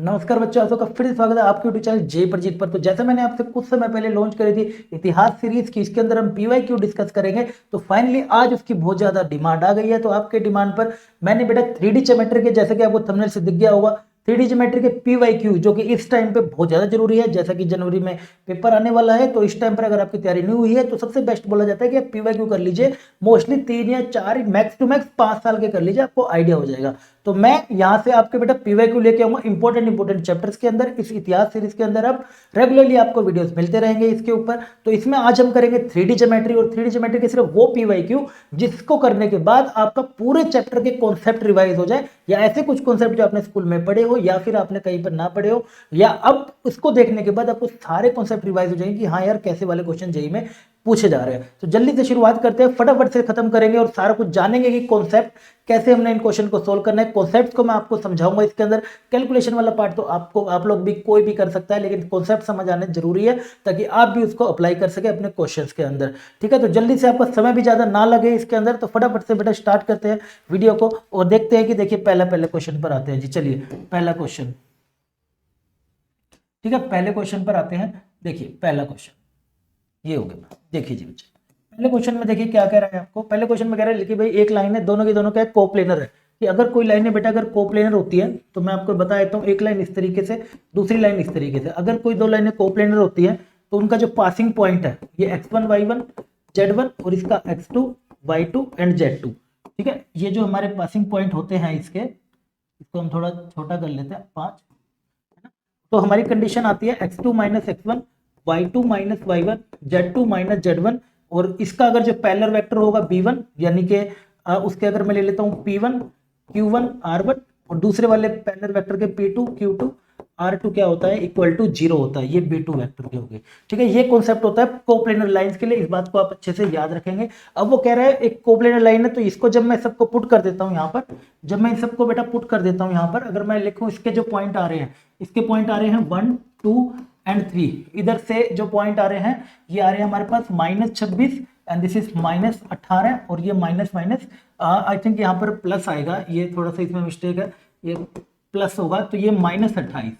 नमस्कार बच्चों, आप सबका फिर से स्वागत है आपके यूट्यूब चैनल जय प्रजीत पर। तो जैसे मैंने आपसे कुछ समय पहले लॉन्च करी थी इतिहास सीरीज की, इसके अंदर हम पीवाईक्यू डिस्कस करेंगे। तो फाइनली आज उसकी बहुत ज्यादा डिमांड आ गई है। तो आपके डिमांड पर मैंने बेटा 3D ज्योमेट्री के, जैसे कि आपको थंबनेल से दिख गया होगा, 3D ज्योमेट्री के पीवाईक्यू, जो कि इस टाइम पे बहुत ज्यादा जरूरी है। जैसा कि जनवरी में पेपर आने वाला है, तो इस टाइम पर अगर आपकी तैयारी नहीं हुई है तो सबसे बेस्ट बोला जाता है कि आप पीवाईक्यू कर लीजिए। मोस्टली 3 या 4, मैक्स टू मैक्स 5 साल के कर लीजिए, आपको आइडिया हो जाएगा। तो मैं यहां से आपके बेटा पीवाईक्यू लेके आऊंगा इंपॉर्टेंट चैप्टर्स के अंदर। इस इतिहास सीरीज के अंदर अब रेगुलरली आपको वीडियोस मिलते रहेंगे इसके ऊपर। तो इसमें आज हम करेंगे 3D ज्योमेट्री, और 3D ज्योमेट्री के सिर्फ वो पीवाईक्यू जिसको करने के बाद आपका पूरे चैप्टर के कॉन्सेप्ट रिवाइज हो जाए, या ऐसे कुछ कॉन्सेप्ट जो आपने स्कूल में पढ़े हो या फिर आपने कहीं पर ना पढ़े हो, या अब उसको देखने के बाद आपको सारे कॉन्सेप्ट रिवाइज हो जाएंगे कि हाँ यार कैसे वाले क्वेश्चन जेईई में पूछे जा रहे हैं। तो जल्दी से शुरुआत करते हैं, फटाफट से खत्म करेंगे और सारा कुछ जानेंगे कि कॉन्सेप्ट कैसे हमने इन क्वेश्चन को सोल्व करना है। कॉन्सेप्ट को मैं आपको समझाऊंगा इसके अंदर। कैलकुलेशन वाला पार्ट तो आप लोग भी कोई भी कर सकता है, लेकिन कॉन्सेप्ट समझ आने जरूरी है ताकि आप भी उसको अप्लाई कर सके अपने क्वेश्चंस के अंदर। ठीक है, तो जल्दी से, आपका समय भी ज्यादा ना लगे इसके अंदर, तो फटाफट से बेटा स्टार्ट करते हैं वीडियो को और देखते हैं कि देखिए पहले क्वेश्चन पर आते हैं जी। चलिए पहला क्वेश्चन, ठीक है, पहले क्वेश्चन पर आते हैं। देखिए पहला क्वेश्चन ये हो गया। देखिए जी बच्चे, पहले क्वेश्चन में देखिए क्या कह रहा है आपको। पहले क्वेश्चन में कह रहा है कि भाई एक लाइन है, दोनों की दोनों क्या कोप्लेनर है। कि अगर कोई लाइन है बेटा, अगर कोप्लेनर होती है तो मैं आपको बता देता हूँ, एक लाइन इस तरीके से, दूसरी लाइन इस तरीके से। अगर कोई दो लाइनें कोप्लेनर होती है तो उनका जो पासिंग पॉइंट है ये x1 y1 z1 और इसका x2 y2 एंड z2। ठीक है, ये जो हमारे पासिंग पॉइंट होते हैं इसको हम थोड़ा छोटा कर लेते हैं 5, है ना। तो हमारी कंडीशन आती है x2 minus x1, y2 minus y1, z2 minus z1। और इसका अगर जो पैरेलल वेक्टर होगा b1, यानी कि उसके अगर मैं ले लेता हूँ p1 q1 r1, और दूसरे वाले पैरेलल वेक्टर के p2 q2 r2 क्या होता है, इक्वल टू 0 होता है। ये b2 वेक्टर के हो गए। ठीक है, ये कॉन्सेप्ट होता है कोप्लेनर लाइंस के लिए। इस बात को आप अच्छे से याद रखेंगे। अब वो कह रहा है एक कोप्लेनर लाइन है, तो इसको जब मैं सबको पुट कर देता हूँ यहाँ पर, जब मैं इन सबको बेटा पुट कर देता हूँ यहाँ पर, अगर मैं लिखूँ इसके जो पॉइंट आ रहे हैं, इसके पॉइंट आ रहे हैं 1 2 एंड 3। इधर से जो पॉइंट आ रहे हैं ये आ रहे हैं हमारे पास -26 एंड दिस इज -18, और ये माइनस माइनस आई थिंक यहाँ पर प्लस आएगा, ये थोड़ा सा इसमें मिस्टेक है, ये प्लस होगा, तो ये -28।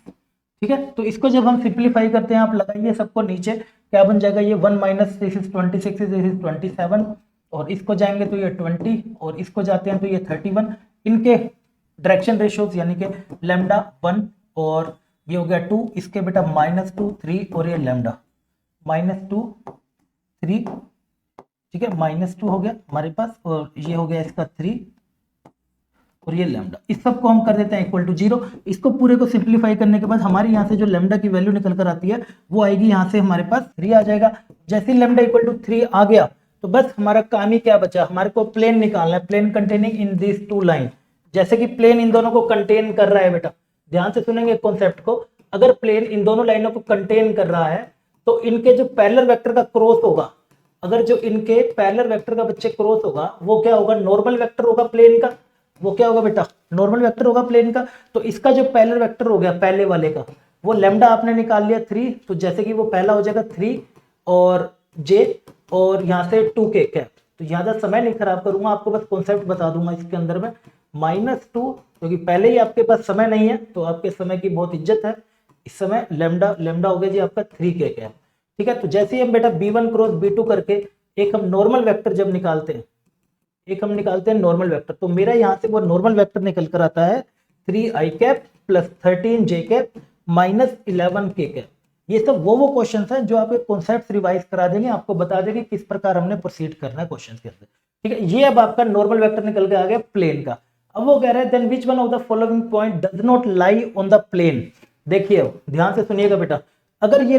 ठीक है, तो इसको जब हम सिंप्लीफाई करते हैं, आप लगाइए सबको नीचे, क्या बन जाएगा, ये 1 minus this is 26, this is 27, और इसको जाएंगे तो ये 20, और इसको जाते हैं तो ये 31। इनके डायरेक्शन रेशियोज यानी कि लैम्डा 1 और ये हो गया 2, इसके बेटा -2 3 और ये लैम्डा -2 3। ठीक है, -2 हो गया हमारे पास, और ये हो गया इसका 3 और ये लैम्डा। इस सब को हम कर देते हैं इक्वल टू 0। इसको पूरे को सिंप्लीफाई करने के बाद हमारे यहाँ से जो लैम्डा की वैल्यू निकल कर आती है वो आएगी यहाँ से हमारे पास 3 आ जाएगा। जैसे लैम्डा इक्वल टू 3 आ गया तो बस हमारा काम ही क्या बचा, हमारे को प्लेन निकालना है, plane containing in this two line. जैसे कि प्लेन इन दोनों को कंटेन कर रहा है बेटा, ध्यान से सुनेंगे कॉन्सेप्ट को। अगर प्लेन इन दोनों लाइनों को कंटेन कर रहा है तो इनके जो पैरेलल वेक्टर का क्रॉस होगा, अगर जो इनके पैरेलल वेक्टर का बच्चे क्रॉस होगा वो क्या होगा, नॉर्मल वेक्टर होगा प्लेन का। वो क्या होगा बेटा, नॉर्मल वेक्टर होगा प्लेन का। तो इसका जो पैरेलल वेक्टर हो गया पहले वाले का, वो लैम्डा आपने निकाल लिया 3, तो जैसे कि वो पहला हो जाएगा 3 और j, और यहाँ से 2k कैप। तो ज्यादा समय नहीं खराब करूंगा, आपको बस कॉन्सेप्ट बता दूंगा इसके अंदर में। -2, क्योंकि पहले ही आपके पास समय नहीं है तो आपके समय की बहुत इज्जत है। इस समय लैम्डा हो गया जी आपका 3k कैप। ठीक है, तो जैसे ही हम बेटा b1 क्रॉस b2 करके एक हम नॉर्मल वेक्टर जब निकालते हैं, नॉर्मल वेक्टर, तो मेरा यहाँ से वो नॉर्मल वेक्टर निकल कर आता है 3i cap plus 13j cap minus 11k cap. ये सब वो क्वेश्चंस हैं जो आपके कॉन्सेप्ट्स रिवाइज करा देंगे, आपको बता देंगे किस प्रकार हमने प्रोसीड करना है क्वेश्चन के अंदर। ठीक है, ये अब आपका नॉर्मल वेक्टर निकल के आ गया प्लेन का। अब वो कह रहा है then which one of the following point does not lie on the plane. देखिए अब ध्यान से सुनिएगा बेटा, अगर ये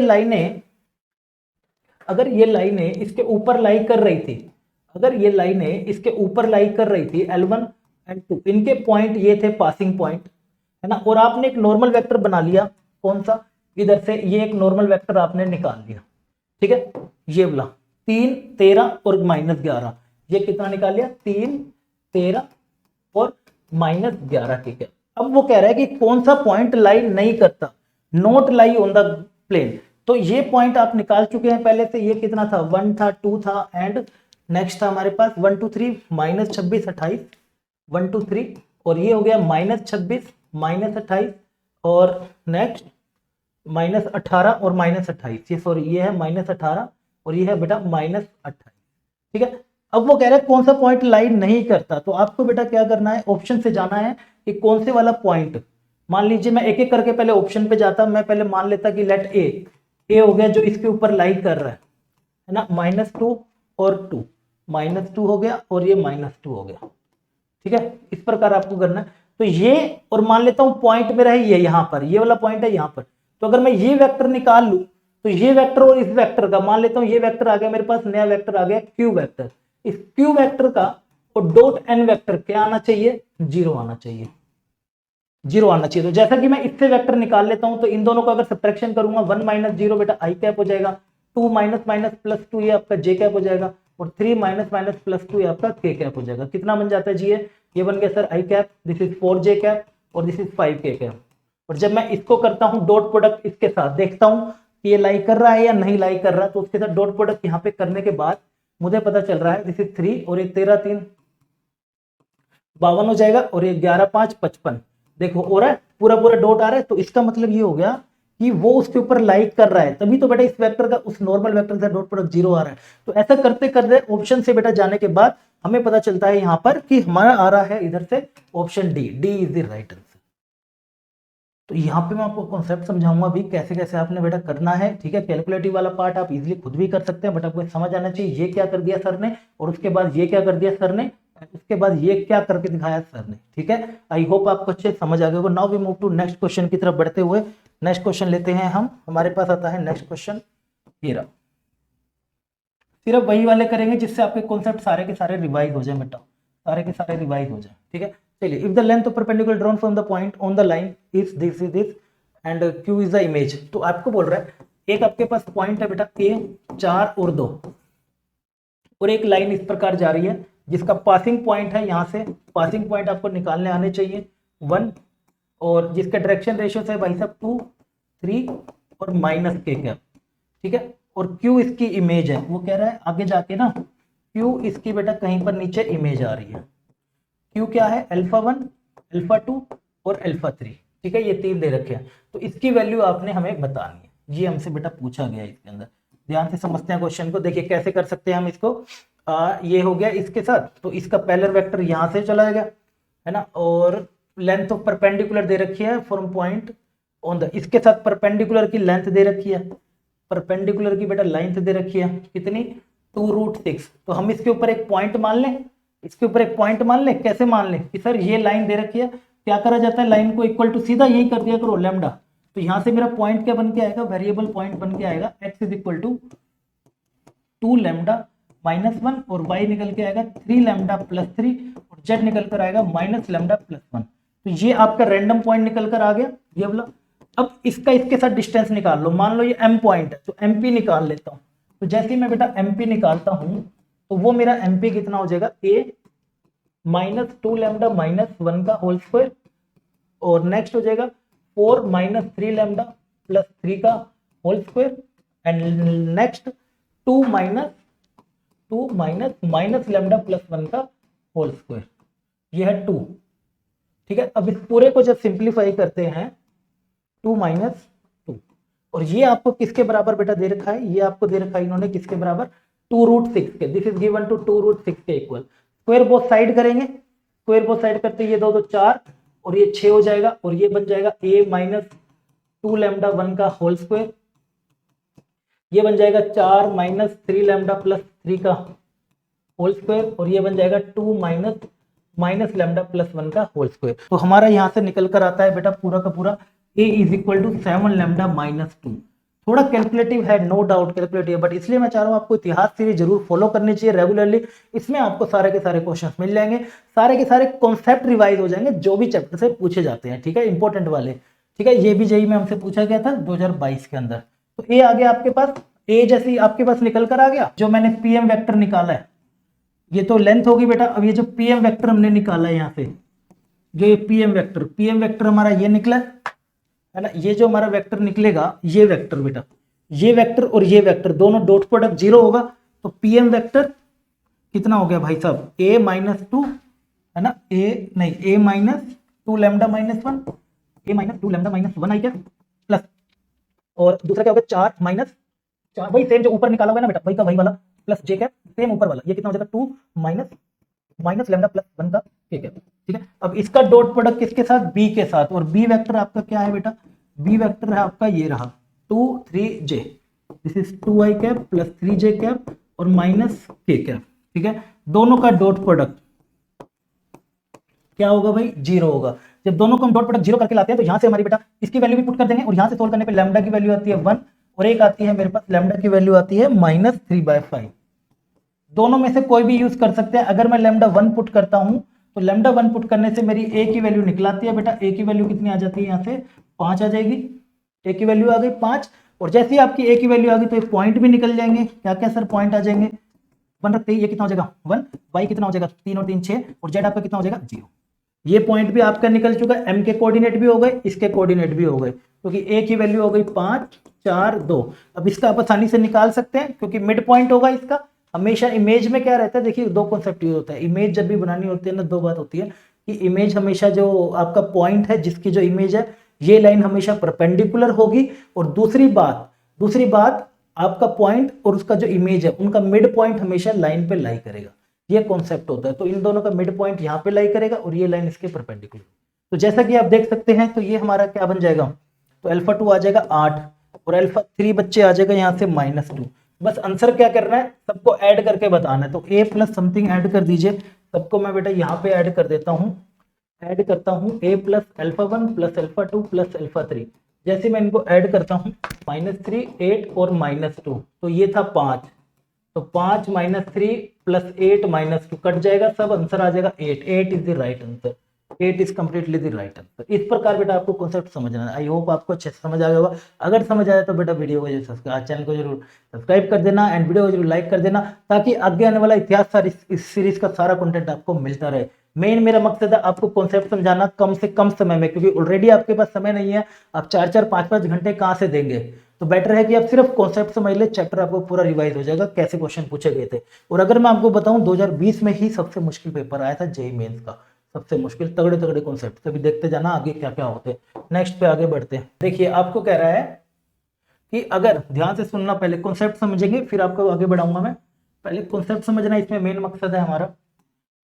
लाइनें इसके ऊपर लाई कर रही थी, अगर ये लाइनें इसके ऊपर लाई कर रही थी L1 एंड 2, इनके पॉइंट ये थे पासिंग पॉइंट, है ना, और आपने एक नॉर्मल वेक्टर बना लिया, कौन सा, इधर से ये एक नॉर्मल वेक्टर आपने निकाल लिया। ठीक है, ये वाला 3 13 और -11, ये कितना निकाल लिया, 3 13 और -11। ठीक है, अब वो कह रहा है कि कौन सा पॉइंट लाई नहीं करता, not lie on the plane. तो ये पॉइंट आप निकाल चुके हैं पहले से, ये कितना था, 1 था 2 था एंड नेक्स्ट था हमारे पास 1 2 3 -26 28 1 2 3, और ये हो गया -26 -28 और नेक्स्ट -18 और -28, ये सॉरी ये है -18 और ये है बेटा -28, ठीक है। अब वो कह रहा है कौन सा पॉइंट लाइन नहीं करता, तो आपको बेटा क्या करना है, ऑप्शन से जाना है कि कौन से वाला पॉइंट। मान लीजिए मैं एक एक करके पहले ऑप्शन पे जाता, मैं पहले मान लेता कि लेट ए हो गया जो इसके ऊपर लाइन कर रहा है ना, -2 और 2, -2 हो गया और ये -2 हो गया, ठीक है। इस प्रकार आपको करना है। तो ये, और मान लेता हूं पॉइंट मेरा है ये यहाँ पर, ये वाला पॉइंट है यहाँ पर, तो अगर मैं ये वेक्टर निकाल लूं तो ये वेक्टर और इस वेक्टर का, मान लेता हूं ये वेक्टर आ गया मेरे पास, नया वेक्टर आ गया क्यू वेक्टर, इस क्यू वेक्टर का और डॉट एन वेक्टर क्या आना चाहिए, 0 आना चाहिए, 0 आना चाहिए। तो जैसा कि मैं इससे वेक्टर निकाल लेता हूं, तो इन दोनों का अगर सब्ट्रैक्शन करूंगा 1 - 0 बेटा आई कैप हो जाएगा, 2 - +2 ये आपका जे कैप हो जाएगा, और 3 - +2 ये आपका के कैप हो जाएगा। कितना बन जाता है जी, ये बन गया sir I cap, this is 4 J cap और दिस इज 5 के कैप। और जब मैं इसको करता हूं डॉट प्रोडक्ट इसके साथ, देखता हूं कि ये लाई कर रहा है या नहीं लाई कर रहा, तो उसके साथ डॉट प्रोडक्ट यहाँ पे करने के बाद मुझे पता चल रहा है दिस इज 3 और ये 13 3 52 हो जाएगा, और ये 11 5 55, देखो हो रहा है, पूरा पूरा डॉट आ रहा है। तो इसका मतलब ये हो गया कि वो उसके ऊपर लाइक कर रहा है, तभी तो बेटा इस वेक्टर का उस नॉर्मल वेक्टर से डॉट प्रोडक्ट 0 आ रहा है। तो ऐसा करते करते ऑप्शन से बेटा जाने के बाद हमें पता चलता है यहाँ पर कि हमारा आ रहा है इधर से option D, D is the right answer. तो यहाँ पे मैं आपको कॉन्सेप्ट समझाऊंगा भी कैसे कैसे आपने बेटा करना है, ठीक है। कैलकुलेटिव वाला पार्ट आप इजीली खुद भी कर सकते हैं, बट आपको समझ आना चाहिए ये क्या कर दिया सर ने, और उसके बाद ये क्या कर दिया सर ने, उसके बाद ये क्या करके दिखाया सर ने, ठीक है। आई होप आपको अच्छे समझ आ गया होगा। Now we move to next question की तरफ बढ़ते हुए, नेक्स्ट क्वेश्चन लेते हैं हम। हमारे पास आता है नेक्स्ट क्वेश्चन, ये रहा। सिर्फ वही वाले करेंगे जिससे आपके कॉन्सेप्ट सारे के सारे रिवाइज हो जाए बेटा, सारे के सारे रिवाइज हो जाए, ठीक है। चलिए, if the length of perpendicular drawn from the point on the line is this and Q is the image. तो आपको बोल रहा है एक आपके पास पॉइंट है बेटा ए 4 और 2, और एक लाइन इस प्रकार जा रही है जिसका पासिंग पॉइंट है, यहाँ से पासिंग पॉइंट आपको निकालने आने चाहिए 1, और जिसका डायरेक्शन रेशियो है भाई साहब 2 3 और -k कैप, ठीक है। और Q इसकी इमेज है, वो कह रहा है आगे जाके ना Q इसकी बेटा कहीं पर नीचे इमेज आ रही है। Q क्या है, α1 α2 और α3, ठीक है, ये 3 दे रखे हैं। तो इसकी वैल्यू आपने हमें बतानी है, ये हमसे बेटा पूछा गया है इसके अंदर। ध्यान से समझते हैं क्वेश्चन को। देखिए कैसे कर सकते हैं हम इसको, ये हो गया इसके साथ, तो इसका पैरेलल वेक्टर यहाँ से चला गया है ना, और लेंथ ऑफ परपेंडिकुलर दे रखी है फ्रॉम पॉइंट ऑन द, इसके साथ परपेंडिकुलर की लेंथ दे रखी है, परपेंडिकुलर की बेटा लेंथ दे रखी है कितनी, 2√6। तो हम इसके ऊपर एक पॉइंट मान लें, इसके ऊपर एक पॉइंट मान लें। कैसे मान लें कि सर ये लाइन दे रखी है, क्या करा जाता है, लाइन को इक्वल टू सीधा यही कर दिया करो लैम्डा। तो यहां से मेरा पॉइंट क्या बन के आएगा, वेरिएबल पॉइंट बन के आएगा x is equal to 2 lambda -1, और y निकल के आएगा 3 लैम्डा +3, और z निकल कर आएगा -लैम्डा +1। तो ये आपका रैंडम पॉइंट निकल कर आ गया ये वाला। अब इसका इसके साथ डिस्टेंस निकाल लो, मान लो ये m पॉइंट है तो mp निकाल लेता हूँ। तो जैसे ही मैं बेटा mp निकालता हूँ तो वो मेरा mp कितना हो जाएगा, a -2 लैम्डा -1 का होल स्क्वायर, और नेक्स्ट हो जाएगा 4 - 3 लैम्डा +3 का whole square, and next 2 minus lambda +1 का होल स्क्वायर, ये है 2, ठीक है। अब इस पूरे को जब सिंप्लीफाई करते हैं 2 - 2, और ये आपको किसके बराबर बेटा दे रखा है, ये आपको दे रखा है इन्होंने किसके बराबर, 2√6 के, दिस इज गिवन टू 2√6 के इक्वल। स्क्वायर बोथ साइड करेंगे, स्क्वायर बोथ साइड करते ये 2 2 4 और ये 6 हो जाएगा, और ये बन जाएगा a -2 लैम्डा 1 का होल स्क्वायर, ये बन जाएगा 4 - 3 लैम्डा +3 का होल स्क्वायर, और ये बन जाएगा 2 माइनस लैम्डा +1 का होल स्क्वायर। तो हमारा यहाँ से निकल कर आता है बेटा पूरा का पूरा a is equal to 7 lambda -2। थोड़ा कैलकुलेटिव है, नो डाउट कैलकुलेटिव, बट इसलिए मैं चाह रहा हूँ आपको इतिहास सीरीज जरूर फॉलो करनी चाहिए रेगुलरली। इसमें आपको सारे के सारे क्वेश्चंस मिल जाएंगे, सारे के सारे कॉन्सेप्ट रिवाइज हो जाएंगे जो भी चैप्टर से पूछे जाते हैं, ठीक है, इंपॉर्टेंट वाले, ठीक है। ये भी जेईई में हमसे पूछा गया था 2022 के अंदर। तो ए आ गया आपके पास, ए जैसे आपके पास निकल कर आ गया, जो मैंने पीएम वेक्टर निकाला है, ये तो लेंथ होगी बेटा। अब ये जो पीएम वेक्टर हमने निकाला है यहाँ से, जो ये पीएम वेक्टर हमारा ये निकला है ना, ये जो हमारा वेक्टर निकलेगा, ये वेक्टर बेटा, ये वेक्टर और ये वेक्टर दोनों डॉट प्रोडक्ट 0 होगा, तो पीएम वेक्टर कितना हो गया भाई साहब, a -2 है ना, a -2 lambda -1 a minus 2 lambda minus 1 I cap plus, और दूसरा क्या होगा 4 माइनस 4, वही सेम जो ऊपर निकाला हुआ है ना बेटा, वही का वही वाला, प्लस जे कैप सेम ऊपर वाला, ये कितना हो जाएगा 2 माइनस लैम्डा प्लस 1 का के कैप। ठीक है, अब इसका डॉट प्रोडक्ट किसके साथ, बी के साथ, और बी वेक्टर आपका क्या है बेटा, बी वेक्टर है आपका ये रहा 2 3 J, this is 2 I cap plus 3 J cap और माइनस के कैप। ठीक है, दोनों का डॉट प्रोडक्ट क्या होगा भाई, 0 होगा। जब दोनों को हम डॉट प्रोडक्ट 0 करके लाते हैं तो यहां से हमारी बेटा इसकी वैल्यू भी पुट कर देंगे, और यहां से सोल्व करने पे लैम्डा की वैल्यू आती है 1 और एक आती है मेरे पास लैम्डा की वैल्यू आती है -3/5। दोनों में से कोई भी यूज कर सकते हैं। अगर मैं लैम्डा 1 पुट करता हूं तो लैम्डा 1 पुट करने से मेरी ए की वैल्यू निकलाती है बेटा, ए की वैल्यू कितनी आ जाती है, यहाँ से 5 आ जाएगी, ए की वैल्यू आ गई 5, और जैसे ही आपकी ए की वैल्यू आ गई तो एक पॉइंट भी निकल जाएंगे। क्या क्या सर पॉइंट आ जाएंगे, 1 रखते ही ये कितना हो जाएगा 1, वाई कितना हो जाएगा 3 और 3 6, और जेड आपका कितना हो जाएगा 0। ये पॉइंट भी आपका निकल चुका है, एम के कोऑर्डिनेट भी हो गए, इसके कोऑर्डिनेट भी हो गए, क्योंकि ए की वैल्यू हो गई 5 4 2। अब इसका आप आसानी से निकाल सकते हैं क्योंकि मिड पॉइंट होगा इसका। हमेशा इमेज में क्या रहता है, देखिए दो कॉन्सेप्ट यूज होता है, इमेज जब भी बनानी होती है ना, दो बात होती है कि इमेज हमेशा जो आपका पॉइंट है, जिसकी जो इमेज है, ये लाइन हमेशा परपेंडिकुलर होगी, और दूसरी बात आपका पॉइंट और उसका जो इमेज है उनका मिड पॉइंट हमेशा लाइन पे लाई करेगा, ये कॉन्सेप्ट होता है। तो इन दोनों का मिड पॉइंट यहाँ पे लाई करेगा और ये लाइन इसके परपेंडिकुलर। तो जैसा कि आप देख सकते हैं, तो ये हमारा क्या बन जाएगा, तो अल्फा 2 आ जाएगा 8 और अल्फा 3 बच्चे आ जाएगा यहाँ से -2। बस आंसर क्या करना है, सबको ऐड करके बताना है। तो a प्लस समथिंग ऐड कर दीजिए, सबको मैं बेटा यहाँ पे ऐड कर देता हूँ, ऐड करता हूँ a plus alpha 1 plus alpha 2 plus alpha 3। जैसे मैं इनको ऐड करता हूँ -3 8 और -2, तो ये था 5, तो 5 -3 प्लस 8 -2 कट जाएगा, सब आंसर आ जाएगा 8। 8 is the right answer, 8 is completely the right answer. इस प्रकार बेटा आपको कॉन्सेप्ट समझना है। आई होप आपको अच्छे से समझ आ गया होगा। अगर समझ आया तो बेटा वीडियो को जो सब्सक्राइब, चैनल को जरूर सब्सक्राइब कर देना एंड वीडियो को जरूर लाइक कर देना, ताकि आगे आने वाला इतिहास इस सीरीज का सारा कंटेंट आपको मिलता रहे। मेन मेरा मकसद है आपको कॉन्सेप्ट समझाना कम से कम समय में, क्योंकि ऑलरेडी आपके पास समय नहीं है, आप 4-4 5-5 घंटे कहाँ से देंगे। तो बेटर है कि आप सिर्फ कॉन्सेप्ट समझ ले, चैप्टर आपको पूरा रिवाइज हो जाएगा, कैसे क्वेश्चन पूछे गए थे। और अगर मैं आपको बताऊं 2020 में ही सबसे मुश्किल पेपर आया था जेईई मेंस का, सबसे मुश्किल, तगड़े तगड़े कॉन्सेप्ट। तभी देखते जाना आगे क्या क्या होते हैं। नेक्स्ट पे आगे बढ़ते हैं। देखिए आपको कह रहा है कि अगर ध्यान से सुनना, पहले कॉन्सेप्ट समझेंगे फिर आपको आगे बढ़ाऊंगा मैं, पहले कॉन्सेप्ट समझना, इसमें मेन मकसद है हमारा।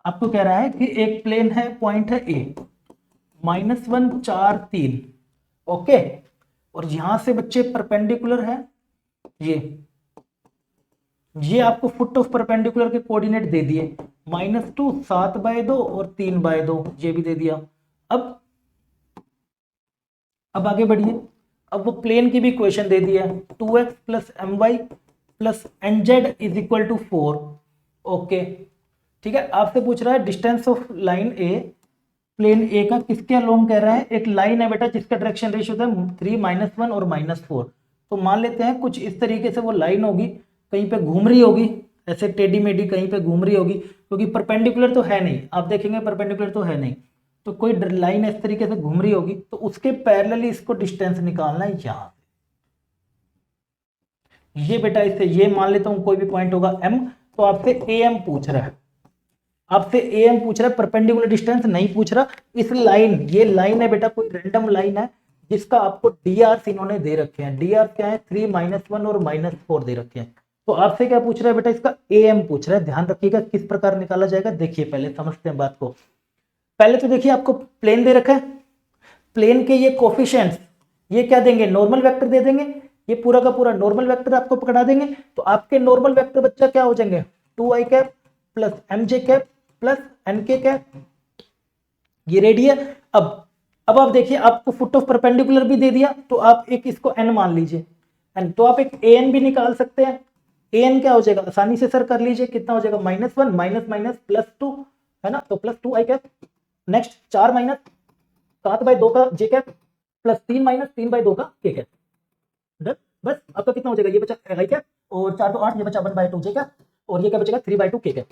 आपको कह रहा है कि एक प्लेन है, पॉइंट है ए, -1 4 3, ओके, और यहां से बच्चे परपेंडिकुलर है, ये आपको फुट ऑफ परपेंडिकुलर के कोऑर्डिनेट दे दिए, -2 7/2 और 3/2, ये भी दे दिया। अब आगे बढ़िए, अब वो प्लेन की भी इक्वेशन दे दिया है, 2x plus my plus nz is equal to 4, okay. ठीक है, आपसे पूछ रहा है distance of line a, plane a का किसके अलोंग कह रहा है, एक लाइन है बेटा जिसका डायरेक्शन रेशियो था 3 -1 और -4। तो मान लेते हैं कुछ इस तरीके से वो लाइन होगी, कहीं पे घूम रही होगी, ऐसे टेढ़ी मेढ़ी कहीं पे घूम रही होगी, क्योंकि परपेंडिकुलर तो है नहीं, आप देखेंगे परपेंडिकुलर तो है नहीं, तो कोई लाइन इस तरीके से घूम रही होगी, तो उसके पैरेलली इसको डिस्टेंस निकालना है यहां। ये बेटा इससे ये मान लेता हूं कोई भी पॉइंट होगा m, तो आपसे am पूछ रहा है, आपसे am पूछ रहा है, परपेंडिकुलर डिस्टेंस नहीं पूछ रहा। इस लाइन, ये लाइन है बेटा, कोई रैंडम लाइन है जिसका आपको dr इन्होंने दे रखे हैं, dr क्या है 3 -1 और -4 दे रखे हैं। तो आपसे क्या पूछ रहा है बेटा, इसका am पूछ रहा है। ध्यान रखिएगा किस प्रकार निकाला जाएगा, देखिए पहले समझते हैं बात को। पहले तो देखिए आपको प्लेन दे रखा है, प्लेन के ये कोफिशिएंट्स, ये क्या देंगे, नॉर्मल वेक्टर दे देंगे, ये पूरा का पूरा नॉर्मल वेक्टर आपको पकड़ा देंगे। तो आपके नॉर्मल वेक्टर बच्चा क्या हो जाएंगे, 2i cap plus mj cap plus nk cap, ये रेडी है। अब आप देखिए आपको फुट ऑफ परपेंडिकुलर भी दे दिया, तो आप एक इसको n मान लीजिए, n, तो आप एक an भी निकाल सकते हैं। an क्या हो जाएगा, आसानी से सर कर लीजिए, कितना हो जाएगा -1 माइनस +2 है ना, तो +2i कैप, नेक्स्ट 4 माइनस 7/2 का j कैप प्लस 3 माइनस 3/2 का k कैप। बस आपका कितना हो जाएगा, ये बचा i कैप और 4 तो 8, ये बचा 1/2 j कैप और ये क्या बचेगा 3/2 k कैप।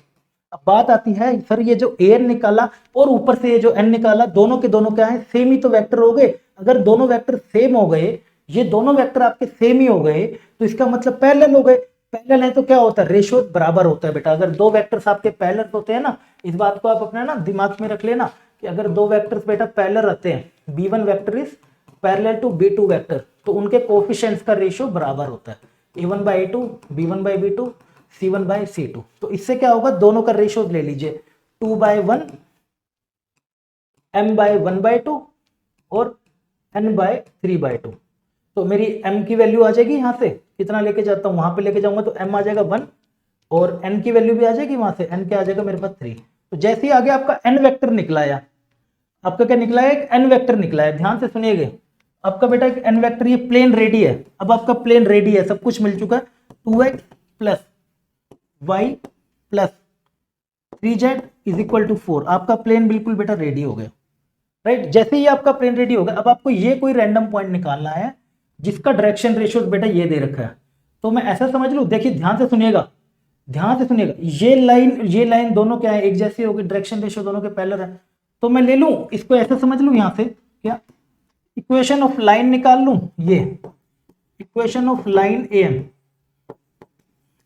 अब बात आती है सर, ये जो an निकाला और ऊपर से ये जो n निकाला, दोनों के दोनों क्या है, सेम ही तो वेक्टर हो गए। अगर दोनों वेक्टर सेम हो गए, ये दोनों वेक्टर आपके सेम ही हो गए, तो इसका मतलब पैरेलल हो गए। पैरेलल है तो क्या होता है, रेशियो बराबर होता है बेटा। अगर दो वेक्टर्स आपके पैरेलल होते हैं ना, इस बात को आप अपना ना दिमाग में रख लेना कि अगर दो वेक्टर्स बेटा पैरेलल रहते हैं, b1 vector is parallel to b2 vector, तो उनके कोफिशिएंट्स का रेशियो बराबर होता है, a1 by a2, b1 by b2, c1 by c2। तो इससे क्या होगा, दोनों का रेशियो ले लीजिए 2/1, m by 1/2 और n by 3/2। तो मेरी m की वैल्यू आ जाएगी, यहां से कितना लेके जाता हूं, वहां पे लेके जाऊंगा तो m आ जाएगा 1 और n की वैल्यू भी आ जाएगी, वहां से n क्या आ जाएगा मेरे पास 3। तो जैसे ही आगे आपका n वेक्टर निकला है, आपका क्या निकला है, एक n वेक्टर निकला है, ध्यान से सुनिएगा आपका बेटा एक n वेक्टर, ये प्लेन रेडी है, अब आपका प्लेन रेडी है, सब कुछ मिल चुका है, 2x plus y plus 3z is equal to 4, आपका प्लेन बिल्कुल बेटा रेडी हो गया, राइट। जैसे ही आपका प्लेन रेडी होगा, अब आपको ये कोई रैंडम पॉइंट निकालना है जिसका डायरेक्शन रेशियो बेटा ये दे रखा है, तो मैं ऐसा समझ लूं, देखिए ध्यान से सुनिएगा, ध्यान से सुनिएगा, ये लाइन दोनों क्या है, एक जैसी होगी, डायरेक्शन रेशियो दोनों के पैरेलल है, तो मैं ले लूं इसको, ऐसे समझ लूं, यहां से क्या इक्वेशन ऑफ लाइन निकाल लूं, ये equation of line m,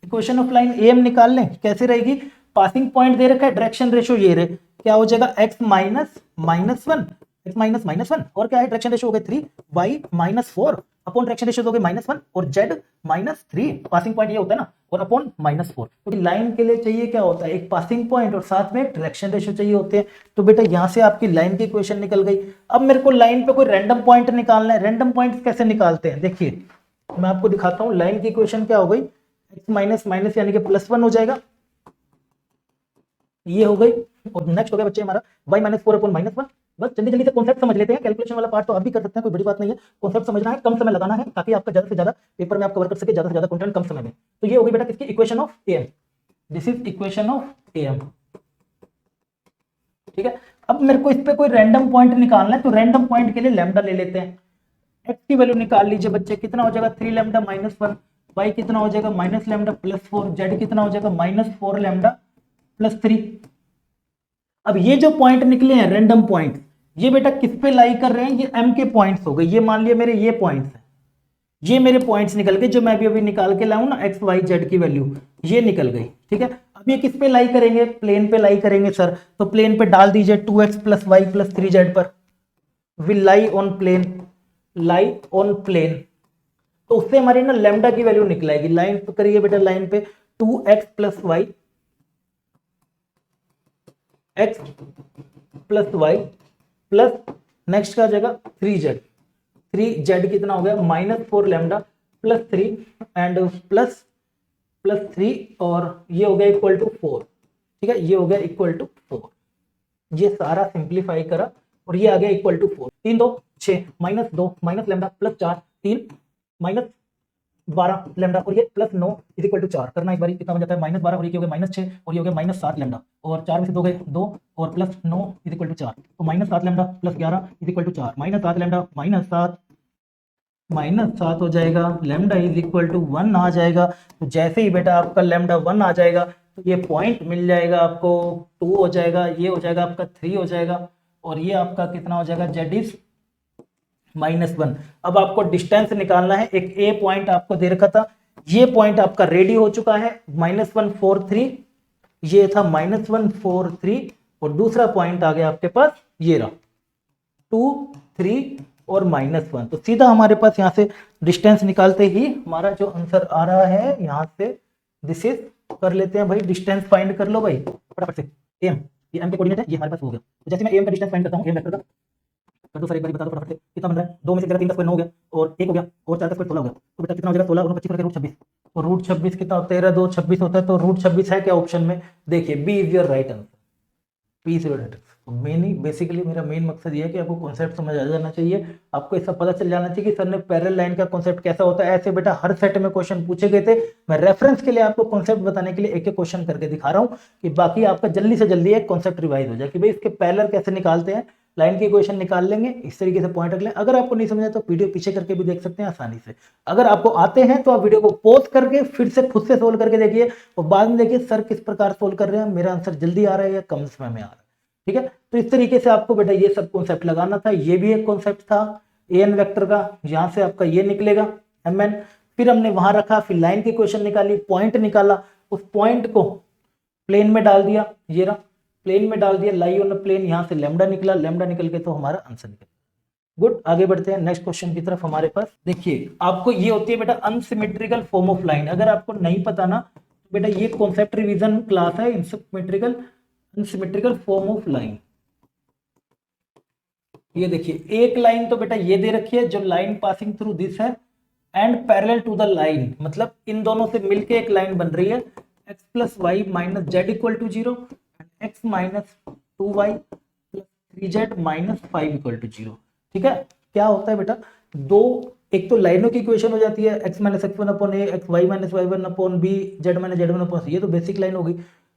equation of line m निकाल लें, कैसे रहेगी, पासिंग पॉइंट दे रखा है, डायरेक्शन रेशियो ये रहे, क्या हो जाएगा x minus minus one, x minus minus one, और क्या है डायरेक्शन रेशियो हो गए 3, y minus 4 upon direction ratio हो गए -1 और z माइनस 3, पासिंग पॉइंट ये होता है ना, और अपॉन -4, क्योंकि लाइन के लिए चाहिए क्या होता है, एक पासिंग पॉइंट और साथ में डायरेक्शन रेशियो चाहिए होते हैं। तो बेटा यहां से आपकी लाइन की इक्वेशन निकल गई। अब मेरे को लाइन पे कोई रैंडम पॉइंट निकालना है, रैंडम पॉइंट कैसे निकालते हैं, देखिए मैं आपको दिखाता हूं, लाइन की इक्वेशन क्या हो गई, x माइनस माइनस यानी कि +1 हो जाएगा, ये हो गई, और नेक्स्ट हो गया बच्चे हमारा y माइनस 4 अपॉन -1। बस जल्दी जल्दी से कॉन्सेप्ट समझ लेते हैं, कैलकुलेशन वाला पार्ट तो आप भी कर सकते हैं, कोई बड़ी बात नहीं है, कॉन्सेप्ट समझना है, कम समय लगाना है, ताकि आपका ज्यादा से ज्यादा पेपर में आप कवर कर सके, ज्यादा से ज्यादा कंटेंट कम समय में। तो ये हो गई बेटा किसकी equation of m, this is equation of m, ठीक है। अब मेरे को इस पे कोई रैंडम पॉइंट निकालना है, तो रैंडम पॉइंट के लिए लैम्डा ले लेते हैं, x की वैल्यू निकाल लीजिए बच्चे, कितना हो जाएगा 3 लैम्डा -1, y कितना हो जाएगा -λ +4, z कितना हो जाएगा -4 लैम्डा +3। अब ये जो पॉइंट निकले हैं रैंडम पॉइंट, ये बेटा किस पे लाई कर रहे हैं, ये m के पॉइंट्स हो गए, ये मान लिया मेरे ये पॉइंट्स हैं, ये मेरे पॉइंट्स निकल गए, जो मैं भी अभी निकाल के लाऊं ना x y z की वैल्यू, ये निकल गई, ठीक है। अब ये किस पे लाई करेंगे, प्लेन पे लाई करेंगे सर, तो प्लेन पे डाल दीजिए 2x + y + 3z पर, will lie on plane, lie on plane, तो उससे हमारी ना लैम्डा की वैल्यू निकलेगी। लाइन पे करिए बेटा, लाइन पे 2x + y, x + y plus next का जाएगा 3z, 3z कितना हो गया -4 लैम्डा +3 एंड प्लस 3 और ये हो गया इक्वल टू 4, ठीक है, ये हो गया इक्वल टू 4, ये सारा सिंप्लीफाई करा और ये आ गया इक्वल टू 4, 3 2 6 -2 -λ +4 3 -12 लैम्डा और ये +9 इज इक्वल टू 4 करना, एक बार कितना बन जाता है -12 और ये हो गया -6 और ये हो गया -7 लैम्डा, और 4 में से 2 गए 2 और +9 इज इक्वल टू 4, तो -7 lambda +11 is equal to 4, -7 lambda -7 हो जाएगा, लैम्डा इज इक्वल टू 1 आ जाएगा। तो जैसे ही बेटा आपका लैम्डा 1 आ जाएगा तो ये पॉइंट मिल जाएगा आपको, 2 हो जाएगा, ये हो जाएगा आपका 3 हो जाएगा, और ये आपका कितना हो जाएगा, z इज -1। अब आपको डिस्टेंस निकालना है, एक ए पॉइंट आपको दे रखा था, ये पॉइंट आपका रेडी हो चुका है, -143, ये था -143, और दूसरा पॉइंट आ गया आपके पास ये रहा 2 3 और -1। तो सीधा हमारे पास यहाँ से डिस्टेंस निकालते ही हमारा जो आंसर आ रहा है यहाँ से, दिस इज कर लेते हैं भाई, डिस्टेंस फाइंड कर लो भाई फटाफट से, एम, ये एम के कोऑर्डिनेट है, ये हमारे पास हो गया। तो जैसे मैं एम का डिस्टेंस फाइंड करता हूँ, एम वेक्टर का कर दो सर, एक बार बता दो फटाफट से, कितना बन रहा है, 2 में से 11 3 का स्क्वायर 9 हो गया, और 1 हो गया, और 4 का स्क्वायर 16 हो गया, तो बेटा कितना हो जाएगा 16 और 25 करके √26, तो √26 कितना होता है, 13 2 26 होता है, तो √26 है क्या ऑप्शन में, देखिए B is your right answer, B is your right answer. Mainly basically मेरा मेन मकसद ये है कि आपको कॉन्सेप्ट समझ आ जाना चाहिए, आपको ऐसा पता चल जाना चाहिए कि सर ने पैरेलल लाइन का कॉन्सेप्ट कैसा होता है। ऐसे बेटा हर सेट में क्वेश्चन पूछे गए थे, मैं रेफरेंस के लिए आपको कॉन्सेप्ट बताने के लिए एक एक क्वेश्चन करके दिखा रहा हूँ कि बाकी आपका जल्दी से जल्दी एक कॉन्सेप्ट रिवाइज हो जाए कि भाई इसके पैरेलल कैसे निकालते हैं, लाइन की इक्वेशन निकाल लेंगे, इस तरीके से पॉइंट रख लें। अगर आपको नहीं समझा तो वीडियो पीछे करके भी देख सकते हैं आसानी से। अगर आपको आते हैं तो आप वीडियो को पॉज करके फिर से खुद से सोल्व करके देखिए और बाद में देखिए सर किस प्रकार सोल्व कर रहे हैं, मेरा आंसर जल्दी आ रहा है या कम समय में आ रहा है, ठीक है। तो इस तरीके से आपको बेटा ये सब कॉन्सेप्ट लगाना था। ये भी एक कॉन्सेप्ट था एन वेक्टर का, यहां से आपका ये निकलेगा mn, फिर हमने वहां रखा, फिर लाइन की इक्वेशन निकाली, पॉइंट निकाला, उस पॉइंट को प्लेन में डाल दिया, ये रहा प्लेन में डाल दिया, लाई ऑन प्लेन, यहां से लैम्डा निकला, लैम्डा निकल के तो हमारा आंसर निकल। गुड, आगे बढ़ते हैं नेक्स्ट क्वेश्चन की तरफ। हमारे पास देखिए आपको ये होती है बेटा अनसिमेट्रिकल फॉर्म ऑफ लाइन। अगर आपको नहीं पता ना तो बेटा ये कॉन्सेप्ट रिवीजन क्लास है, अनसिमेट्रिकल फॉर्म ऑफ लाइन। ये देखिए एक लाइन तो बेटा ये दे रखी है जो लाइन पासिंग थ्रू दिस है and parallel to the line, मतलब इन दोनों से मिलके एक लाइन बन रही है x plus y minus z equal to 0 and x minus 2y plus 3z minus 5 equal to 0। ठीक है, क्या होता है बेटा, दो एक तो लाइनों की इक्वेशन हो जाती है x minus x one upon a, x y minus y one upon b, z minus z one upon c, ये तो बेसिक लाइन हो गई।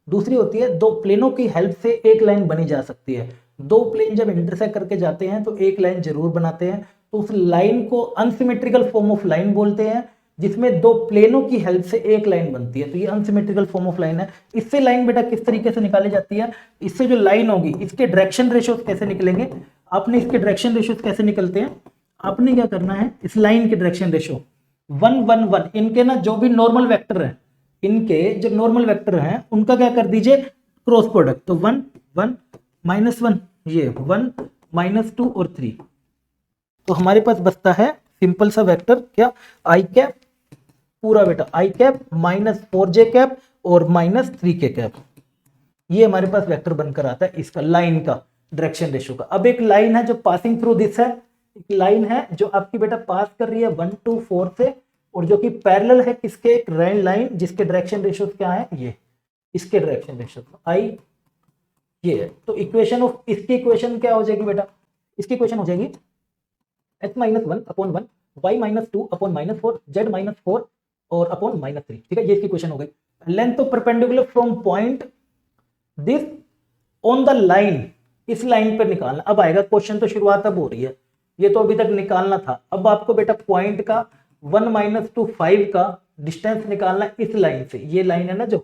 दूसरी होती है दो प्लेनों की हेल्प से एक लाइन बनी जा सकती है। दो प्लेन जब इंटरसेक्ट करके जाते हैं तो एक लाइन जरूर बनाते हैं, तो उस लाइन को अनसिमेट्रिकल फॉर्म ऑफ लाइन बोलते हैं, जिसमें दो प्लेनों की हेल्प से एक लाइन बनती है। तो ये अनसिमेट्रिकल फॉर्म ऑफ लाइन है। इससे लाइन बेटा किस तरीके से निकाली जाती है, इससे जो लाइन होगी इसके डायरेक्शन रेशियोज कैसे निकलेंगे, आपने इसके डायरेक्शन रेशियोज कैसे निकलते हैं, आपने क्या करना है, इस लाइन के डायरेक्शन रेशियो 1 1 1, इनके ना जो भी नॉर्मल वेक्टर है, इनके जो नॉर्मल वेक्टर हैं उनका क्या कर दीजिए क्रॉस प्रोडक्ट। तो 1 1 माइनस 1, ये 1 माइनस 2 और 3, तो हमारे पास बचता है सिंपल सा वेक्टर क्या, आई कैप पूरा बेटा आई कैप माइनस 4j कैप और माइनस 3k कैप। ये हमारे पास वेक्टर बनकर आता है इसका लाइन का डायरेक्शन रेशियो का। अब एक लाइन है जो पासिंग थ्रू दिस है, एक लाइन है जो आपकी बेटा पास कर रही है 1 2 4 से, और जो कि पैरेलल है किसके, एक लाइन जिसके डायरेक्शन रेशियो क्या है, ये इसके डायरेक्शन रेशियो आई ये है। तो इक्वेशन ऑफ इसकी इक्वेशन क्या हो जाएगी बेटा, इसकी इक्वेशन हो जाएगी x minus 1 upon 1, y minus 2 upon minus 4, z minus 4 और अपॉन माइनस 3। ठीक है, ये इसकी इक्वेशन हो गई। Length of perpendicular from point this on the line, इस लाइन पर निकालना। अब आएगा क्वेश्चन, तो शुरुआत अब हो रही है, ये तो अभी तक निकालना था। अब आपको बेटा पॉइंट का 1 माइनस टू 5 का डिस्टेंस निकालना इस लाइन से। ये लाइन है ना जो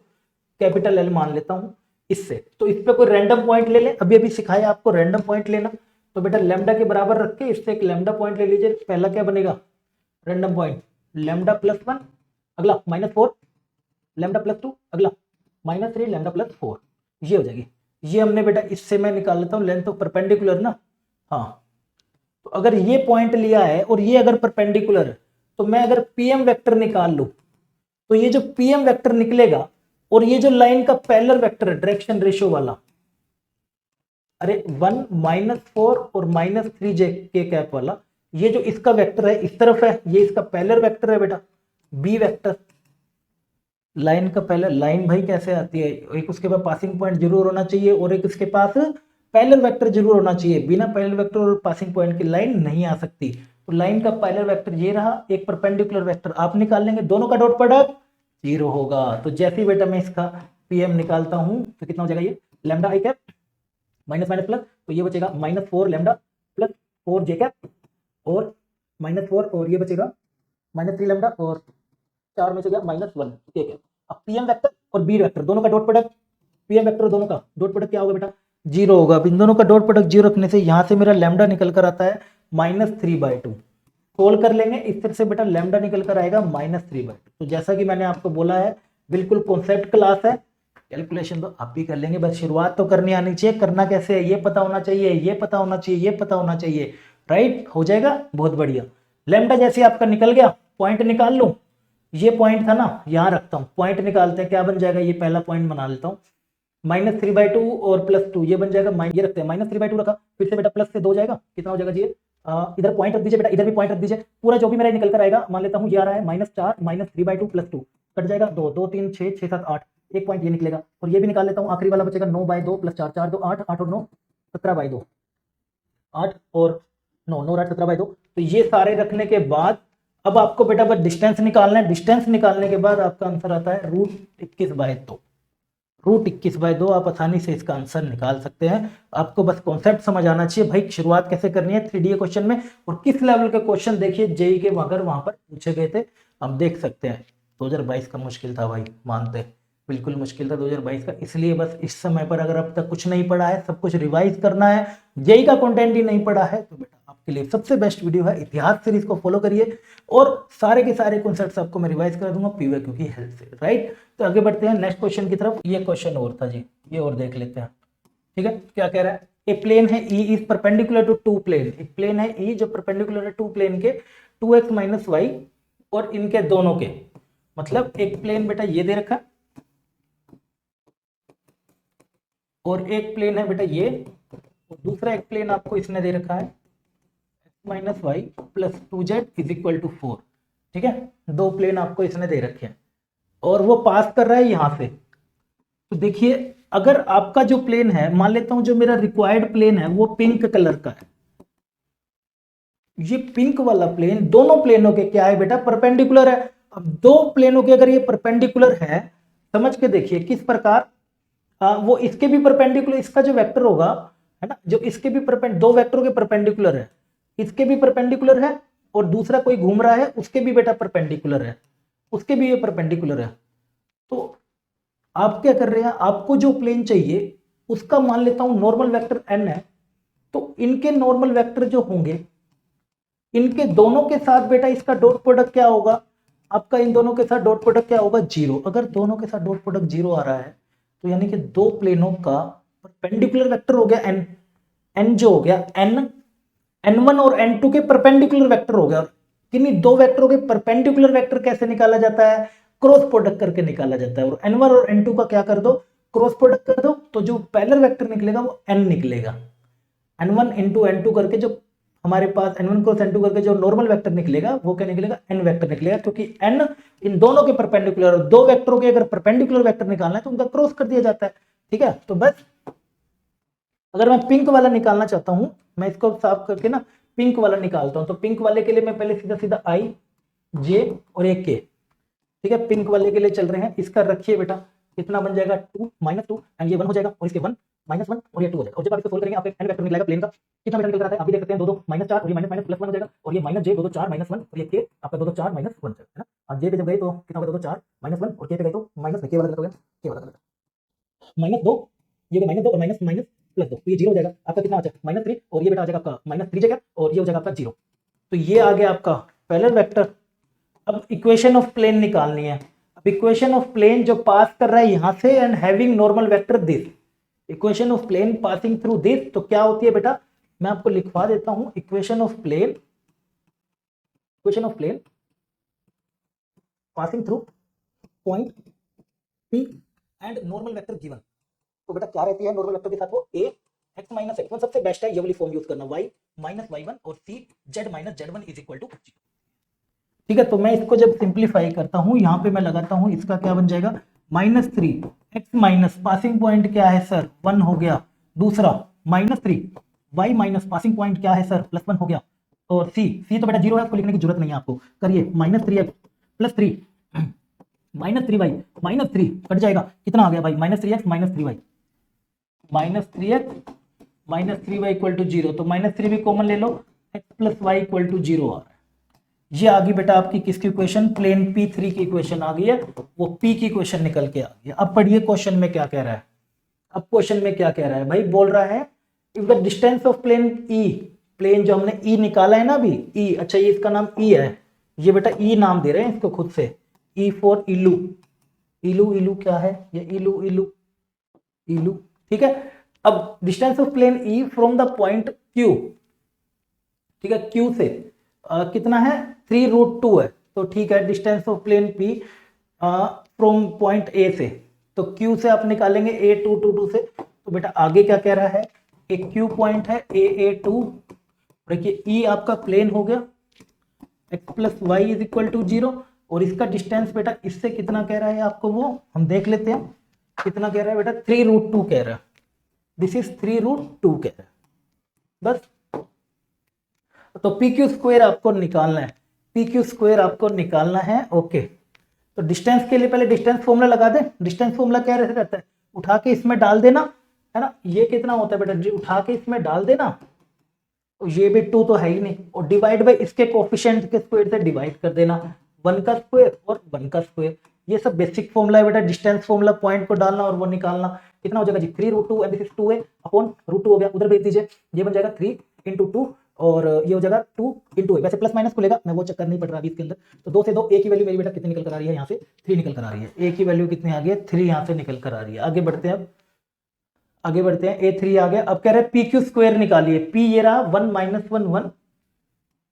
कैपिटल एल मान लेता हूं इससे, तो इस पे कोई रैंडम पॉइंट ले ले, अभी सिखाया आपको रैंडम पॉइंट लेना। तो बेटा लैम्डा के बराबर रख के इससे एक लैम्डा पॉइंट ले लीजिए। पहला क्या बनेगा रैंडम पॉइंट, लैम्डा प्लस 1, अगला माइनस 4, लैम्डा प्लस 2, अगला माइनस 3, लैम्डा प्लस 4, ये हो जाएगी। ये हमने बेटा इससे मैं निकाल लेता हूँ लेंथ ऑफ परपेंडिकुलर ना, हाँ। तो अगर ये पॉइंट लिया है और ये अगर परपेंडिकुलर है, तो मैं अगर पीएम वेक्टर निकाल लूं तो ये जो पीएम वेक्टर निकलेगा और ये जो लाइन का पैरेलल वेक्टर है डायरेक्शन रेशियो वाला, अरे 1 माइनस 4 और माइनस 3j के कैप वाला, ये जो इसका वेक्टर है इस तरफ है, ये इसका पैरेलल वेक्टर है बेटा बी वेक्टर। लाइन का पहले लाइन भाई कैसे आती है, एक उसके पास पासिंग पॉइंट जरूर होना चाहिए और एक उसके पास पैरेलल वेक्टर जरूर होना चाहिए। बिना पैरेलल वेक्टर और पासिंग पॉइंट की लाइन नहीं आ सकती। तो लाइन का पैरेलल वेक्टर ये रहा, एक परपेंडिकुलर वेक्टर आप निकाल लेंगे, दोनों का डॉट प्रोडक्ट 0 होगा। तो जैसे ही बेटा मैं इसका पीएम निकालता हूं तो कितना हो जाएगा, ये लैम्डा आई कैप माइनस माइनस प्लस, तो ये बचेगा माइनस 4 लैम्डा प्लस 4 जे कैप और माइनस 4, और ये बचेगा माइनस 3 लैम्डा और 4 में से गया माइनस 1 के कैप। अब पीएम वेक्टर और बी वेक्टर दोनों का डॉट प्रोडक्ट, पीएम वेक्टर दोनों का डॉट प्रोडक्ट क्या होगा बेटा 0 होगा। अब इन दोनों का डॉट प्रोडक्ट 0 रखने से यहाँ से मेरा लैम्डा निकल कर आता है माइनस 3/2। सोल्व कर लेंगे, इस तरह से बेटा लैम्डा निकल कर आएगा माइनस 3/2। तो जैसा कि मैंने आपको बोला है बिल्कुल कॉन्सेप्ट क्लास है, कैलकुलेशन तो आप भी कर लेंगे, बस शुरुआत तो करनी आनी चाहिए। करना कैसे है ये पता होना चाहिए, ये पता होना चाहिए, ये पता होना चाहिए, राइट। हो जाएगा, बहुत बढ़िया। लैम्डा जैसे आपका निकल गया, पॉइंट निकाल लूं, ये पॉइंट था ना, यहाँ रखता हूँ, पॉइंट निकालते हैं, क्या बन जाएगा, ये पहला पॉइंट बना लेता हूँ माइनस 3/2 और प्लस 2, ये बन जाएगा ये रखते हैं माइनस 3/2 रखा, फिर से बेटा प्लस से 2 जाएगा, कितना हो जाएगा जी, इधर पॉइंट रख दीजिए बेटा, इधर भी पॉइंट रख दीजिए। पूरा जो भी मेरा निकल कर आएगा, मान लेता हूँ ये आ रहा है -4 माइनस 3/2 प्लस 2, कट जाएगा 2 2 3 6 6 7 8, एक पॉइंट ये निकलेगा, और ये भी निकाल लेता हूँ, आखिरी वाला बचेगा 9/2 प्लस 4 4 2 8 8 और 9 17/2, 8 और 9 9 और 8 17/2। तो ये सारे रखने के बाद अब आपको बेटा बस डिस्टेंस निकालना है। डिस्टेंस निकालने के बाद आपका आंसर आता है √21/2। √21/2 आप आसानी से इसका आंसर निकाल सकते हैं। आपको बस कॉन्सेप्ट समझ आना चाहिए भाई, शुरुआत कैसे करनी है 3D क्वेश्चन में, और किस लेवल के क्वेश्चन देखिए जेई के अगर वहां पर पूछे गए थे, हम देख सकते हैं। 2022 का मुश्किल था भाई, मानते बिल्कुल मुश्किल था 2022 का, इसलिए बस इस समय पर अगर अब तक कुछ नहीं पढ़ा है, सब कुछ रिवाइज करना है, जेई का कंटेंट ही नहीं पढ़ा है, तो बेटा आपके लिए सबसे बेस्ट वीडियो है इतिहास सीरीज को फॉलो करिए, और सारे के सारे कॉन्सेप्ट्स आपको मैं रिवाइज कर दूंगा पीवाईक्यू की हेल्प से, राइट। तो आगे बढ़ते हैं नेक्स्ट क्वेश्चन की तरफ। ये क्वेश्चन और था जी, ये और देख लेते हैं, ठीक है, क्या कह रहा है, ए प्लेन है E is perpendicular to two plane, एक प्लेन है ई जो परपेंडिकुलर है टू प्लेन के 2x माइनस वाई और इनके दोनों के, मतलब एक प्लेन बेटा ये दे रखा और एक प्लेन है बेटा ये, और दूसरा एक प्लेन आपको इसने दे रखा है x minus y plus 2z is equal to 4। ठीक है, दो प्लेन आपको इसने दे रखे हैं और वो पास कर रहा है यहां से। तो देखिए अगर आपका जो प्लेन है, मान लेता हूं जो मेरा रिक्वायर्ड प्लेन है वो पिंक कलर का है, ये पिंक वाला प्लेन दोनों प्लेनों के क्या है बेटा, परपेंडिकुलर है। अब दो प्लेनों के अगर ये परपेंडिकुलर है, समझ के देखिए किस प्रकार, वो इसके भी परपेंडिकुलर, इसका जो वेक्टर होगा है ना, जो इसके भी दो वेक्टरों के परपेंडिकुलर है, इसके भी परपेंडिकुलर है और दूसरा कोई घूम रहा है उसके भी बेटा परपेंडिकुलर है, उसके भी ये परपेंडिकुलर है। तो आप क्या कर रहे हैं, आपको जो प्लेन चाहिए उसका मान लेता हूं नॉर्मल वेक्टर n है, तो इनके नॉर्मल वेक्टर जो होंगे इनके दोनों के साथ बेटा इसका डॉट प्रोडक्ट क्या होगा, आपका इन दोनों के साथ डॉट प्रोडक्ट क्या होगा, 0। अगर दोनों के साथ डॉट प्रोडक्ट 0 आ रहा है तो यानी कि दो प्लेनों का परपेंडिकुलर वेक्टर हो गया n, n जो हो गया n, n1 और n2 के परपेंडिकुलर वेक्टर हो गया। किन्हीं दो वेक्टरों के परपेंडिकुलर वेक्टर कैसे निकाला जाता है, क्रॉस प्रोडक्ट करके निकाला जाता है। और n1 और n2 का क्या कर दो, क्रॉस प्रोडक्ट कर दो, तो जो पैरेलल वेक्टर निकलेगा वो n निकलेगा। n1 इंटू n2 करके जो हमारे पास n1 क्रॉस n2 करके जो नॉर्मल वेक्टर निकलेगा वो क्या निकलेगा, n वेक्टर निकलेगा, क्योंकि n इन दोनों के परपेंडिकुलर, दो वेक्टरों के अगर परपेंडिकुलर वेक्टर निकालना है तो उनका क्रॉस कर दिया जाता है। ठीक है, तो बस अगर मैं पिंक वाला निकालना चाहता हूं, मैं इसको साफ करके ना पिंक वाला निकालता हूं, तो पिंक वाले के लिए मैं पहले सीधा सीधा i j और एक k, ठीक है, पिंक वाले के लिए चल रहे हैं, इसका रखिए बेटा कितना बन जाएगा 2 माइनस 2 एंड ये 1 हो जाएगा और इसके 1 माइनस 1 और ये 2 हो जाएगा। और जब आप इसको सोल्व करेंगे आपको एन वेक्टर निकलेगा प्लेन का, कितना वेक्टर निकल रहा है आप भी देख सकते हैं, 2 2 माइनस 4 और ये माइनस माइनस प्लस 1 हो जाएगा और ये माइनस j 2 2 4 माइनस 1 और ये k आपका 2 2 4 माइनस 1 है ना। और j पे जब गए तो कितना होगा, 2 2 4 माइनस 1 और k पे गए तो माइनस k वाला गलत हो गया, k वाला गलत, माइनस 2, ये माइनस 2 और माइनस माइनस प्लस 2 तो ये 0 हो जाएगा आपका, कितना आ जाएगा माइनस 3 और ये बेटा आ जाएगा आपका माइनस 3 जगह और ये हो जाएगा आपका 0। तो ये आ गया आपका पैरेलल वेक्टर। अब इक्वेशन ऑफ प्लेन निकालनी है। अब इक्वेशन ऑफ प्लेन जो पास कर रहा है यहां से and having normal vector this, equation of plane passing through this, तो क्या होती है बेटा, मैं आपको लिखवा देता हूं, equation of plane passing through point P and normal vector given. तो बेटा क्या रहती है नॉर्मल वेक्टर के साथ, वो a x माइनस x1 सबसे बेस्ट है, ये वाली फॉर्म यूज करना, y माइनस y1 और c z minus z1 is equal to 0। ठीक है, तो मैं इसको जब सिंप्लीफाई करता हूं यहां पे मैं लगाता हूं, इसका क्या बन जाएगा minus 3 x minus passing point क्या है सर 1 हो गया, दूसरा minus 3 y minus passing point क्या है सर प्लस 1 हो गया, और c तो बेटा 0 है, उसको लिखने की जरूरत नहीं है आपको, करिए माइनस 3x प्लस 3 माइनस 3y माइनस 3 कट जाएगा, कितना आ गया भाई minus 3x minus 3y, minus 3x minus 3y equal to 0, तो माइनस 3 भी कॉमन ले लो, x plus y equal to 0 आ रहा है। ये आ गई बेटा आपकी किसकी इक्वेशन, प्लेन P3 की इक्वेशन आ गई है, वो P की इक्वेशन निकल के आ गई है। अब पढ़िए क्वेश्चन में क्या कह रहा है, अब क्वेश्चन में क्या कह रहा है भाई, बोल रहा है if the distance of plane E, plane जो हमने E निकाला है ना अभी E, अच्छा ये इसका नाम E है, ये बेटा E नाम दे रहे हैं इसको खुद से, E फॉर इलू, इलू इलू क्या है ये, इलू इलू इलू, ठीक है। अब distance of plane E from the point Q, ठीक है, Q से कितना है 3√2 है, तो ठीक है, distance of plane P from point A से, तो Q से आप निकालेंगे A222 से, तो बेटा आगे क्या कह रहा है, एक Q पॉइंट है AA2, देखिए E आपका प्लेन हो गया, x plus y is equal to 0, और इसका डिस्टेंस बेटा इससे कितना कह रहा है आपको, वो हम देख लेते हैं कितना कह रहा है बेटा, 3√2 कह रहा है, दिस इज 3√2 कह रहा है बस। तो पी क्यू स्क्वायर आपको निकालना है, पी क्यू स्क्वायर आपको निकालना है, ओके। तो डिस्टेंस के लिए पहले डिस्टेंस फॉर्मूला लगा दे, डिस्टेंस फॉर्मूला क्या रहता है, उठा के इसमें डाल देना है ना, ये कितना होता है बेटा, उठा के इसमें डाल देना, तो ये भी 2 तो है ही नहीं, और डिवाइड बाय इसके कोफिशिएंट के स्क्वायर से डिवाइड कर देना, 1 का स्क्वायर और 1 का स्क्वायर, ये सब बेसिक फॉर्मूला है बेटा, डिस्टेंस फॉर्मूला पॉइंट को डालना और वो निकालना, कितना हो जाएगा जी 3√2 and this is 2a upon √2 हो गया, उधर भेज दीजिए, ये बन जाएगा 3 इंटू 2 और ये हो जाएगा 2 इंटू ए, वैसे प्लस माइनस खुलेगा, मैं वो चक्कर नहीं पड़ रहा अभी इसके अंदर। तो 2 से 2 ए की वैल्यू मेरी बेटा कितनी निकल कर आ रही है, यहाँ से 3 निकल कर आ रही है, ए की वैल्यू कितनी आ गई है 3 यहाँ से निकल कर आ रही है। आगे बढ़ते हैं, आगे बढ़ते हैं, A3 आ गया। अब कह रहे हैं पी क्यू स्क्वायर निकालिए। पी ये रहा 1 - 1 1,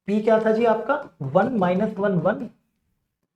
पी क्या था जी आपका 1 - 1 1,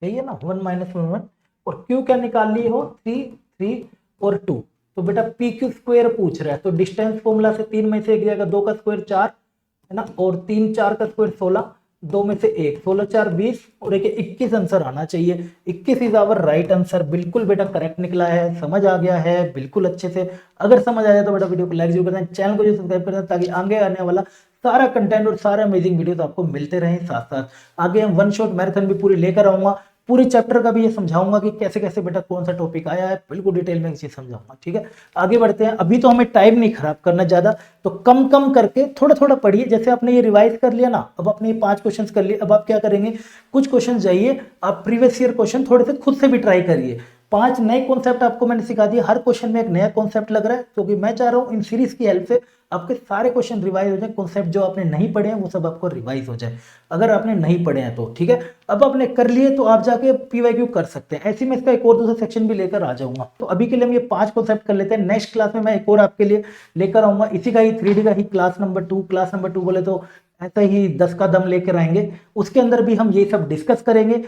यही है ना 1 - 1 1, और क्यू क्या निकाल लिए हो 3 3 और 2। तो बेटा पी क्यू स्क्वायर पूछ रहा है, तो डिस्टेंस फॉर्मूला से 3 में से एक जाएगा, 2 का स्क्वायर 4 है ना, और 3 4 का स्क्वायर 16, 2 में से 1, 16 4 20, और एक 21 आंसर आना चाहिए। 21 इज आवर राइट आंसर। बिल्कुल बेटा करेक्ट निकला है, समझ आ गया है बिल्कुल अच्छे से। अगर समझ आ जाए तो बेटा वीडियो को लाइक जरूर कर दें, चैनल को जो सब्सक्राइब कर दें, ताकि आगे आने वाला सारा कंटेंट और सारे अमेजिंग वीडियोस आपको मिलते रहें। साथ साथ आगे हम वन शॉट मैराथन भी पूरी लेकर आऊंगा, पूरी चैप्टर का भी ये समझाऊंगा कि कैसे कैसे बेटा कौन सा टॉपिक आया है, बिल्कुल डिटेल में चीज समझाऊंगा। ठीक है, आगे बढ़ते हैं। अभी तो हमें टाइम नहीं खराब करना ज्यादा, तो कम कम करके थोड़ा थोड़ा पढ़िए। जैसे आपने ये रिवाइज कर लिया ना, अब आपने ये 5 क्वेश्चन कर लिए, अब आप क्या करेंगे, कुछ क्वेश्चन जाइए आप प्रीवियस ईयर क्वेश्चन थोड़े से खुद से भी ट्राई करिए। 5 नए कॉन्सेप्ट आपको मैंने सिखा दिए, हर क्वेश्चन में एक नया कॉन्सेप्ट लग रहा है, क्योंकि मैं चाह रहा हूँ इन सीरीज की हेल्प से आपके सारे क्वेश्चन रिवाइज हो जाए, कॉन्सेप्ट जो आपने नहीं पढ़े हैं वो सब आपको रिवाइज हो जाए, अगर आपने नहीं पढ़े हैं तो। ठीक है, अब आपने कर लिए तो आप जाके पीवाईक्यू कर सकते हैं। ऐसे में इसका एक और दूसरा सेक्शन भी लेकर आ जाऊंगा। तो अभी के लिए हम ये 5 कॉन्सेप्ट कर लेते हैं, नेक्स्ट क्लास में मैं एक और आपके लिए लेकर आऊंगा, इसी का ही 3D का ही क्लास नंबर 2। क्लास नंबर 2 बोले तो ऐसा ही 10 का दम लेकर आएंगे, उसके अंदर भी हम ये सब डिस्कस करेंगे।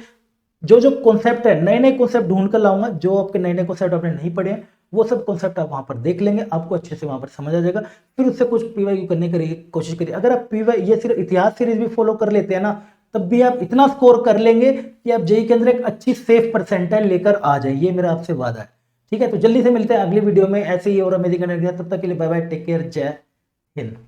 जो जो कॉन्सेप्ट है, नए नए कॉन्सेप्ट ढूंढ कर लाऊंगा, जो आपके नए नए कॉन्सेप्ट आपने नहीं पढ़े हैं वो सब कॉन्सेप्ट आप वहां पर देख लेंगे, आपको अच्छे से वहां पर समझ आ जाएगा। फिर उससे कुछ पीवाईक्यू करने की कोशिश करिए। अगर आप पीवाई ये सिर्फ इतिहास सीरीज भी फॉलो कर लेते हैं ना, तब भी आप इतना स्कोर कर लेंगे कि आप जेई के अंदर एक अच्छी सेफ परसेंटाइल लेकर आ जाए, ये मेरा आपसे वादा है। ठीक है, तो जल्दी से मिलते हैं अगली वीडियो में ऐसे ही और अमेजिंग कंटेंट के साथ। तब तक के लिए बाय बाय, टेक केयर, जय हिंद।